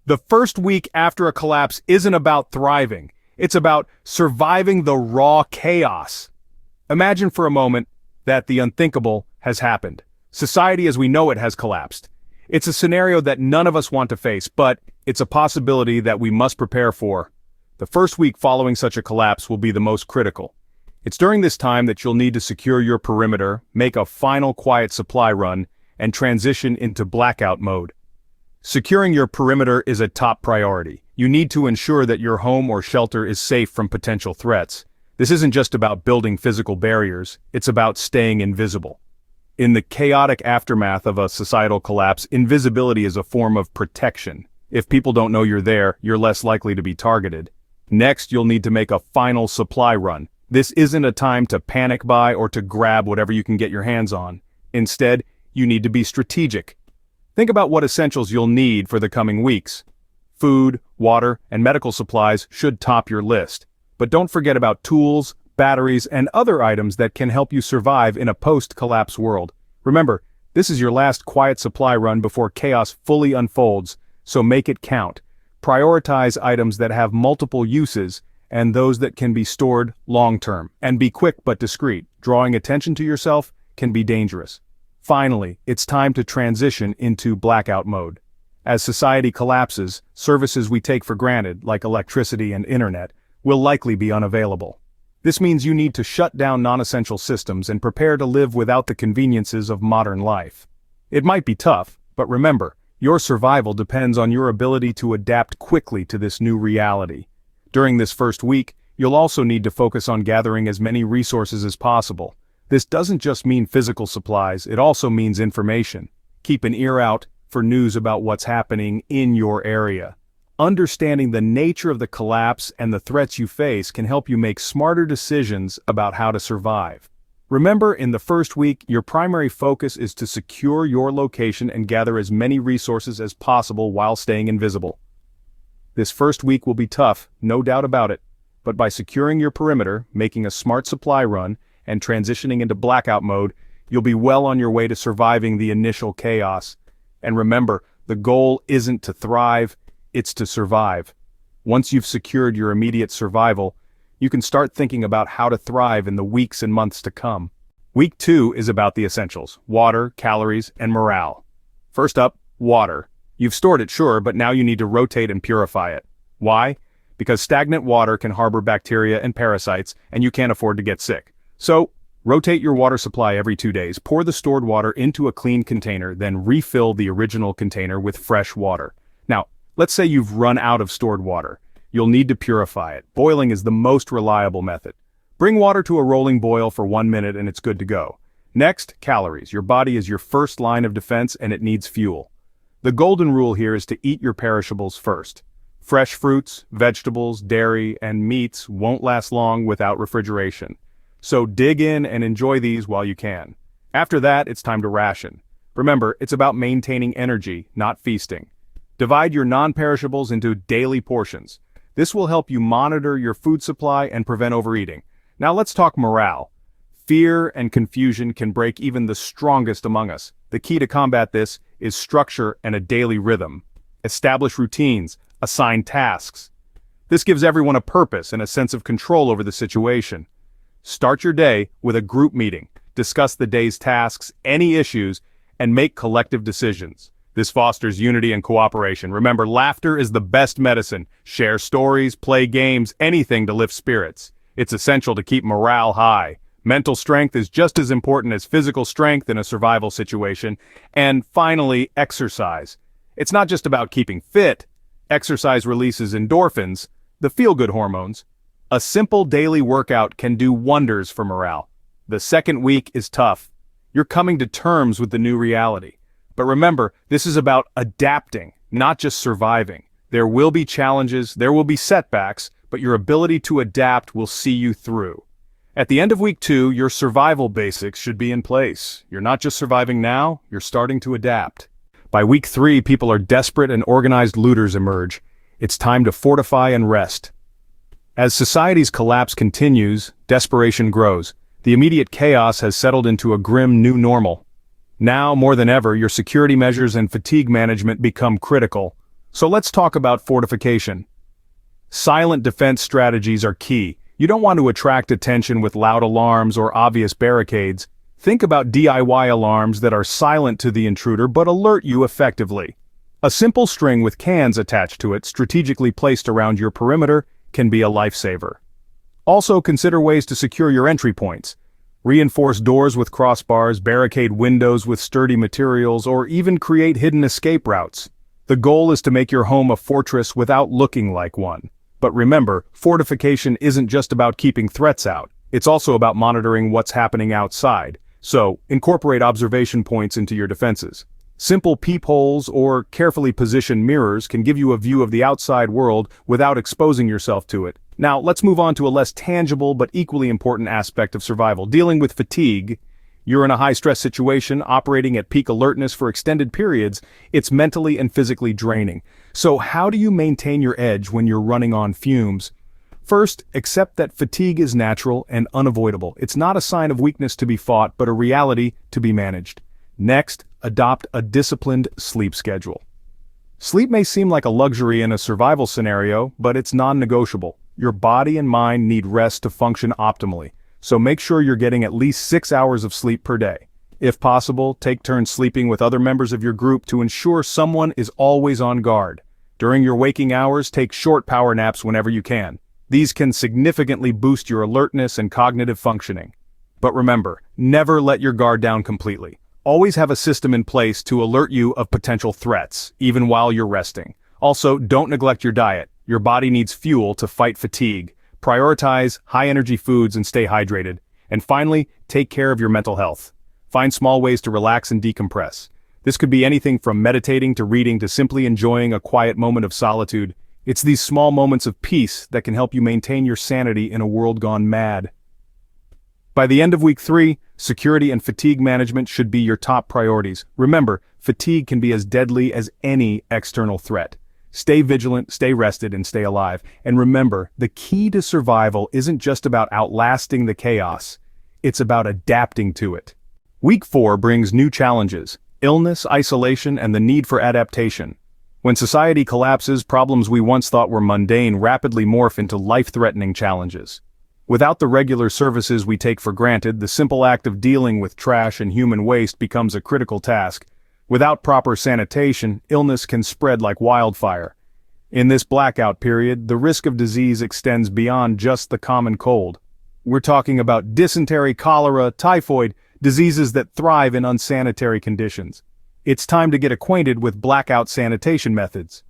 The first week after a collapse isn't about thriving. It's about surviving the raw chaos. Imagine for a moment that the unthinkable has happened. Society as we know it has collapsed. It's a scenario that none of us want to face, but it's a possibility that we must prepare for. The first week following such a collapse will be the most critical. It's during this time that you'll need to secure your perimeter, make a final quiet supply run, and transition into blackout mode. Securing your perimeter is a top priority. You need to ensure that your home or shelter is safe from potential threats. This isn't just about building physical barriers, it's about staying invisible. In the chaotic aftermath of a societal collapse, invisibility is a form of protection. If people don't know you're there, you're less likely to be targeted. Next, you'll need to make a final supply run. This isn't a time to panic buy or to grab whatever you can get your hands on. Instead, you need to be strategic. Think about what essentials you'll need for the coming weeks. Food, water, and medical supplies should top your list. But don't forget about tools, batteries, and other items that can help you survive in a post-collapse world. Remember, this is your last quiet supply run before chaos fully unfolds, so make it count. Prioritize items that have multiple uses and those that can be stored long-term. And be quick but discreet. Drawing attention to yourself can be dangerous. Finally, it's time to transition into blackout mode. As society collapses, services we take for granted, like electricity and internet, will likely be unavailable. This means you need to shut down non-essential systems and prepare to live without the conveniences of modern life. It might be tough, but remember, your survival depends on your ability to adapt quickly to this new reality. During this first week, you'll also need to focus on gathering as many resources as possible. This doesn't just mean physical supplies, it also means information. Keep an ear out for news about what's happening in your area. Understanding the nature of the collapse and the threats you face can help you make smarter decisions about how to survive. Remember, in the first week, your primary focus is to secure your location and gather as many resources as possible while staying invisible. This first week will be tough, no doubt about it, but by securing your perimeter, making a smart supply run, and transitioning into blackout mode, you'll be well on your way to surviving the initial chaos. And remember, the goal isn't to thrive, it's to survive. Once you've secured your immediate survival, you can start thinking about how to thrive in the weeks and months to come. Week 2 is about the essentials: water, calories, and morale. First up, water. You've stored it, sure, but now you need to rotate and purify it. Why? Because stagnant water can harbor bacteria and parasites, and you can't afford to get sick. So, rotate your water supply every 2 days, pour the stored water into a clean container, then refill the original container with fresh water. Now, let's say you've run out of stored water. You'll need to purify it. Boiling is the most reliable method. Bring water to a rolling boil for 1 minute and it's good to go. Next, calories. Your body is your first line of defense and it needs fuel. The golden rule here is to eat your perishables first. Fresh fruits, vegetables, dairy, and meats won't last long without refrigeration. So dig in and enjoy these while you can. After that, it's time to ration. Remember, it's about maintaining energy, not feasting. Divide your non-perishables into daily portions. This will help you monitor your food supply and prevent overeating. Now let's talk morale. Fear and confusion can break even the strongest among us. The key to combat this is structure and a daily rhythm. Establish routines, assign tasks. This gives everyone a purpose and a sense of control over the situation. Start your day with a group meeting. Discuss the day's tasks, any issues, and make collective decisions. This fosters unity and cooperation. Remember, laughter is the best medicine. Share stories, play games, anything to lift spirits. It's essential to keep morale high. Mental strength is just as important as physical strength in a survival situation. And finally, exercise. It's not just about keeping fit. Exercise releases endorphins, the feel-good hormones. A simple daily workout can do wonders for morale. The second week is tough. You're coming to terms with the new reality. But remember, this is about adapting, not just surviving. There will be challenges, there will be setbacks, but your ability to adapt will see you through. At the end of week 2, your survival basics should be in place. You're not just surviving now, you're starting to adapt. By week 3, people are desperate and organized looters emerge. It's time to fortify and rest. As society's collapse continues, desperation grows. The immediate chaos has settled into a grim new normal. Now, more than ever, your security measures and fatigue management become critical. So let's talk about fortification. Silent defense strategies are key. You don't want to attract attention with loud alarms or obvious barricades. Think about DIY alarms that are silent to the intruder but alert you effectively. A simple string with cans attached to it, strategically placed around your perimeter, can be a lifesaver. Also, consider ways to secure your entry points. Reinforce doors with crossbars, barricade windows with sturdy materials, or even create hidden escape routes. The goal is to make your home a fortress without looking like one. But remember, fortification isn't just about keeping threats out. It's also about monitoring what's happening outside. So, incorporate observation points into your defenses. Simple peepholes or carefully positioned mirrors can give you a view of the outside world without exposing yourself to it. Now, let's move on to a less tangible but equally important aspect of survival, dealing with fatigue. You're in a high-stress situation, operating at peak alertness for extended periods. It's mentally and physically draining. So how do you maintain your edge when you're running on fumes? First, accept that fatigue is natural and unavoidable. It's not a sign of weakness to be fought, but a reality to be managed. Next, adopt a disciplined sleep schedule. Sleep may seem like a luxury in a survival scenario, but it's non-negotiable. Your body and mind need rest to function optimally, so make sure you're getting at least 6 hours of sleep per day. If possible, take turns sleeping with other members of your group to ensure someone is always on guard. During your waking hours, take short power naps whenever you can. These can significantly boost your alertness and cognitive functioning. But remember, never let your guard down completely. Always have a system in place to alert you of potential threats, even while you're resting. Also, don't neglect your diet. Your body needs fuel to fight fatigue. Prioritize high-energy foods and stay hydrated. And finally, take care of your mental health. Find small ways to relax and decompress. This could be anything from meditating to reading to simply enjoying a quiet moment of solitude. It's these small moments of peace that can help you maintain your sanity in a world gone mad. By the end of week 3, security and fatigue management should be your top priorities. Remember, fatigue can be as deadly as any external threat. Stay vigilant, stay rested, and stay alive. And remember, the key to survival isn't just about outlasting the chaos. It's about adapting to it. Week 4 brings new challenges: illness, isolation, and the need for adaptation. When society collapses, problems we once thought were mundane rapidly morph into life-threatening challenges. Without the regular services we take for granted, the simple act of dealing with trash and human waste becomes a critical task. Without proper sanitation, illness can spread like wildfire. In this blackout period, the risk of disease extends beyond just the common cold. We're talking about dysentery, cholera, typhoid, diseases that thrive in unsanitary conditions. It's time to get acquainted with blackout sanitation methods.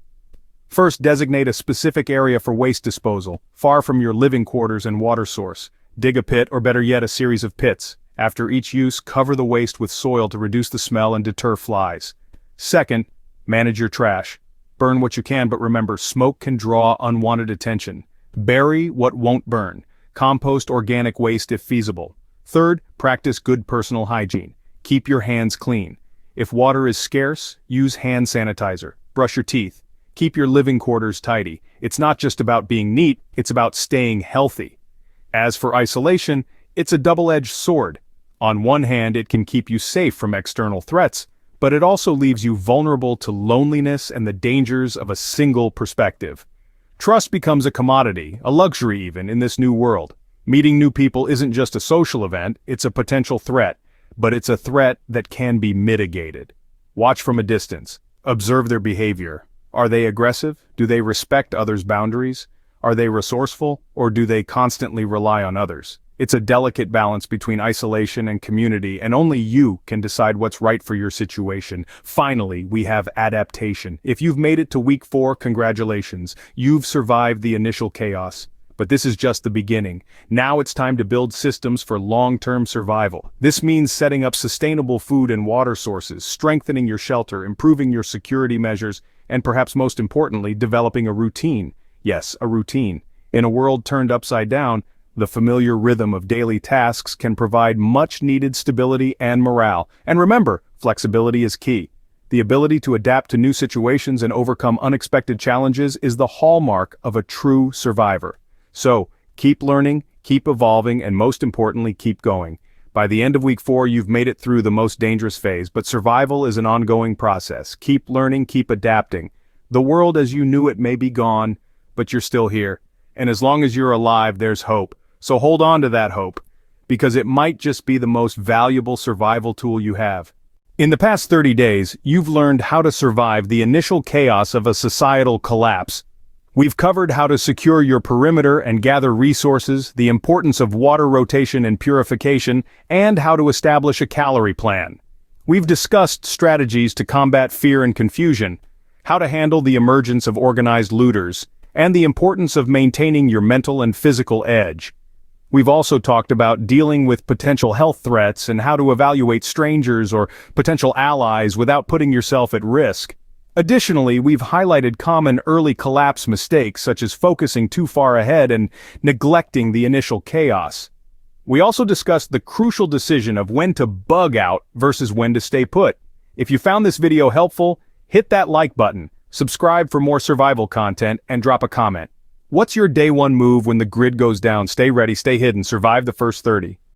First, designate a specific area for waste disposal, far from your living quarters and water source. Dig a pit, or better yet, a series of pits. After each use, cover the waste with soil to reduce the smell and deter flies. Second, manage your trash. Burn what you can, but remember, smoke can draw unwanted attention. Bury what won't burn. Compost organic waste if feasible. Third, practice good personal hygiene. Keep your hands clean. If water is scarce, use hand sanitizer. Brush your teeth. Keep your living quarters tidy. It's not just about being neat, it's about staying healthy. As for isolation, it's a double-edged sword. On one hand, it can keep you safe from external threats, but it also leaves you vulnerable to loneliness and the dangers of a single perspective. Trust becomes a commodity, a luxury even, in this new world. Meeting new people isn't just a social event, it's a potential threat, but it's a threat that can be mitigated. Watch from a distance. Observe their behavior. Are they aggressive? Do they respect others' boundaries? Are they resourceful, or do they constantly rely on others? It's a delicate balance between isolation and community, and only you can decide what's right for your situation. Finally, we have adaptation. If you've made it to week 4, congratulations. You've survived the initial chaos. But this is just the beginning. Now it's time to build systems for long-term survival. This means setting up sustainable food and water sources, strengthening your shelter, improving your security measures, and perhaps most importantly, developing a routine. Yes, a routine. In a world turned upside down, the familiar rhythm of daily tasks can provide much-needed stability and morale. And remember, flexibility is key. The ability to adapt to new situations and overcome unexpected challenges is the hallmark of a true survivor. So, keep learning, keep evolving, and most importantly, keep going. By the end of week 4, you've made it through the most dangerous phase, but survival is an ongoing process. Keep learning, keep adapting. The world as you knew it may be gone, but you're still here. And as long as you're alive, there's hope. So hold on to that hope, because it might just be the most valuable survival tool you have. In the past 30 days, you've learned how to survive the initial chaos of a societal collapse. We've covered how to secure your perimeter and gather resources, the importance of water rotation and purification, and how to establish a calorie plan. We've discussed strategies to combat fear and confusion, how to handle the emergence of organized looters, and the importance of maintaining your mental and physical edge. We've also talked about dealing with potential health threats and how to evaluate strangers or potential allies without putting yourself at risk. Additionally, we've highlighted common early collapse mistakes such as focusing too far ahead and neglecting the initial chaos. We also discussed the crucial decision of when to bug out versus when to stay put. If you found this video helpful, hit that like button, subscribe for more survival content, and drop a comment. What's your day one move when the grid goes down? Stay ready, stay hidden, survive the first 30.